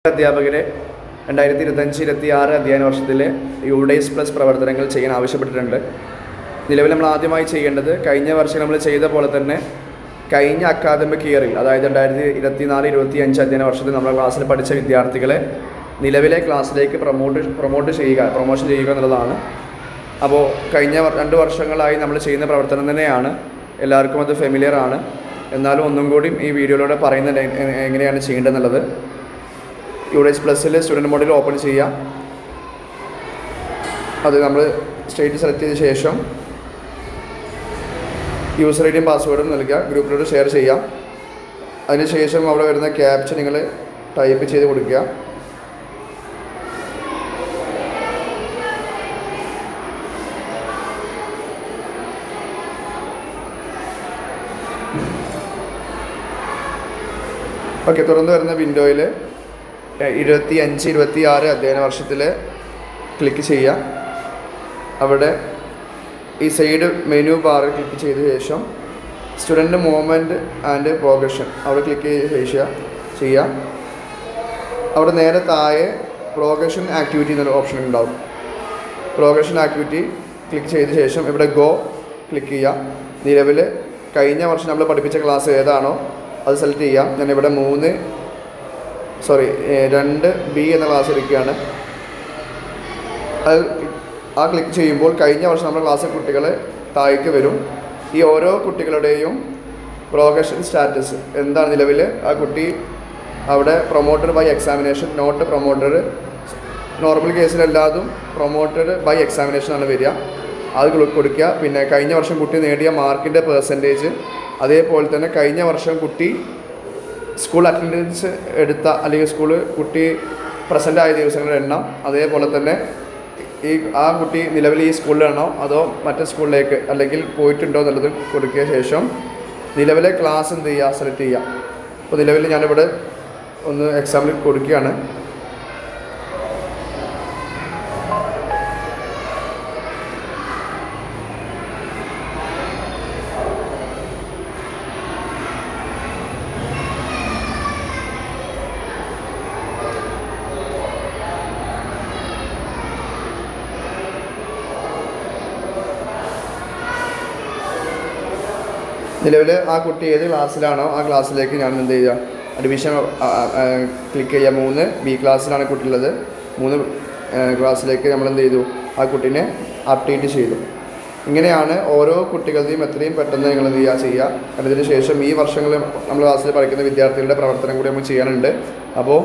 അധ്യാപകരെ 2025-26 അധ്യയന വർഷത്തിലെ യുഡേസ് പ്ലസ് പ്രവർത്തനങ്ങൾ ചെയ്യാൻ ആവശ്യപ്പെട്ടിട്ടുണ്ട്. നിലവിൽ നമ്മൾ ആദ്യമായി ചെയ്യേണ്ടത് കഴിഞ്ഞ വർഷം നമ്മൾ ചെയ്ത പോലെ തന്നെ കഴിഞ്ഞ അക്കാദമിക് ഇയറിൽ, അതായത് 2024-25 അധ്യയന വർഷത്തിൽ നമ്മുടെ ക്ലാസ്സിൽ പഠിച്ച വിദ്യാർത്ഥികളെ നിലവിലെ ക്ലാസ്സിലേക്ക് പ്രൊമോഷൻ ചെയ്യുക എന്നുള്ളതാണ്. അപ്പോൾ കഴിഞ്ഞ 2 വർഷങ്ങളായി നമ്മൾ ചെയ്യുന്ന പ്രവർത്തനം തന്നെയാണ്, എല്ലാവർക്കും അത് ഫെമിലിയർ ആണ്. എന്നാലും ഒന്നും കൂടി ഈ വീഡിയോയിലൂടെ പറയുന്നത് എങ്ങനെയാണ് ചെയ്യേണ്ടതെന്നുള്ളത്. യുഡേസ് പ്ലസ്സിൽ സ്റ്റുഡൻറ്റ് മോഡിൽ ഓപ്പൺ ചെയ്യാം. അത് നമ്മൾ സ്റ്റേറ്റ് സെലക്ട് ചെയ്ത ശേഷം യൂസർ ഐഡിയും പാസ്വേഡും നൽകുക, ഗ്രൂപ്പിലോട്ട് ഷെയർ ചെയ്യാം. അതിനുശേഷം അവിടെ വരുന്ന ക്യാപ്ച നിങ്ങൾ ടൈപ്പ് ചെയ്ത് കൊടുക്കുക. ഓക്കെ, തുറന്നു വരുന്ന വിൻഡോയിൽ 25-26 അധ്യയന വർഷത്തിൽ ക്ലിക്ക് ചെയ്യുക. അവിടെ ഈ സൈഡ് മെനു ബാറിൽ ക്ലിക്ക് ചെയ്ത ശേഷം സ്റ്റുഡൻറ്റ് മൂവ്മെൻറ്റ് ആൻഡ് പ്രോഗ്രഷൻ അവിടെ ക്ലിക്ക് ചെയ്യുക. അവിടെ നേരെ താഴെ പ്രോഗ്രഷൻ ആക്ടിവിറ്റി എന്നൊരു ഓപ്ഷൻ ഉണ്ടാവും. പ്രോഗ്രഷൻ ആക്ടിവിറ്റി ക്ലിക്ക് ചെയ്ത ശേഷം ഇവിടെ ഗോ ക്ലിക്ക് ചെയ്യുക. നിലവിൽ കഴിഞ്ഞ വർഷം നമ്മൾ പഠിപ്പിച്ച ക്ലാസ് ഏതാണോ അത് സെലക്ട് ചെയ്യാം. ഞാനിവിടെ 2B എന്ന ക്ലാസ് എടുക്കുകയാണ്. അത് ക്ലിക്ക് ചെയ്യുമ്പോൾ കഴിഞ്ഞ വർഷം നമ്മുടെ ക്ലാസ്സിൽ കുട്ടികൾ താഴേക്ക് വരും. ഈ ഓരോ കുട്ടികളുടെയും പ്രോഗ്രഷൻ സ്റ്റാറ്റസ് എന്താണ്, നിലവിൽ ആ കുട്ടി അവിടെ promoted by examination, not promoted, normal കേസിലെല്ലാതും പ്രൊമോട്ടഡ് ബൈ എക്സാമിനേഷനാണ് വരിക. അത് കൊടുക്കുക. പിന്നെ കഴിഞ്ഞ വർഷം കുട്ടി നേടിയ മാർക്കിൻ്റെ പെർസെൻറ്റേജ്, അതേപോലെ തന്നെ കഴിഞ്ഞ വർഷം കുട്ടി സ്കൂൾ അറ്റൻഡൻസ് എടുത്ത അല്ലെങ്കിൽ കുട്ടി പ്രസൻ്റ് ആയ ദിവസങ്ങളുടെ എണ്ണം, അതേപോലെ തന്നെ ആ കുട്ടി നിലവിൽ ഈ സ്കൂളിലാണോ അതോ മറ്റേ സ്കൂളിലേക്ക് അല്ലെങ്കിൽ പോയിട്ടുണ്ടോ എന്നുള്ളത് കൊടുക്കിയ ശേഷം നിലവിലെ ക്ലാസ് എന്ത് ചെയ്യുക, സെലക്ട് ചെയ്യുക. അപ്പോൾ നിലവിൽ ഞാനിവിടെ ഒന്ന് എക്സാമ്പിൾ കൊടുക്കുകയാണ്. നിലവിൽ ആ കുട്ടി ഏത് ക്ലാസ്സിലാണോ ആ ക്ലാസ്സിലേക്ക് ഞാൻ എന്ത് ചെയ്യുക, അഡ്മിഷൻ ക്ലിക്ക് ചെയ്യുക. 3B ക്ലാസ്സിലാണ് കുട്ടിയുള്ളത്. 3 ക്ലാസ്സിലേക്ക് നമ്മൾ എന്ത് ചെയ്തു, ആ കുട്ടീനെ അപ്ഡേറ്റ് ചെയ്തു. ഇങ്ങനെയാണ് ഓരോ കുട്ടികളുടെയും എത്രയും പെട്ടെന്ന് നിങ്ങൾ എന്ത് ചെയ്യുക. അതിന് ശേഷം ഈ വർഷങ്ങളിൽ നമ്മൾ ക്ലാസ്സിൽ പഠിക്കുന്ന വിദ്യാർത്ഥികളുടെ പ്രവർത്തനം കൂടി നമുക്ക് ചെയ്യാനുണ്ട്. അപ്പോൾ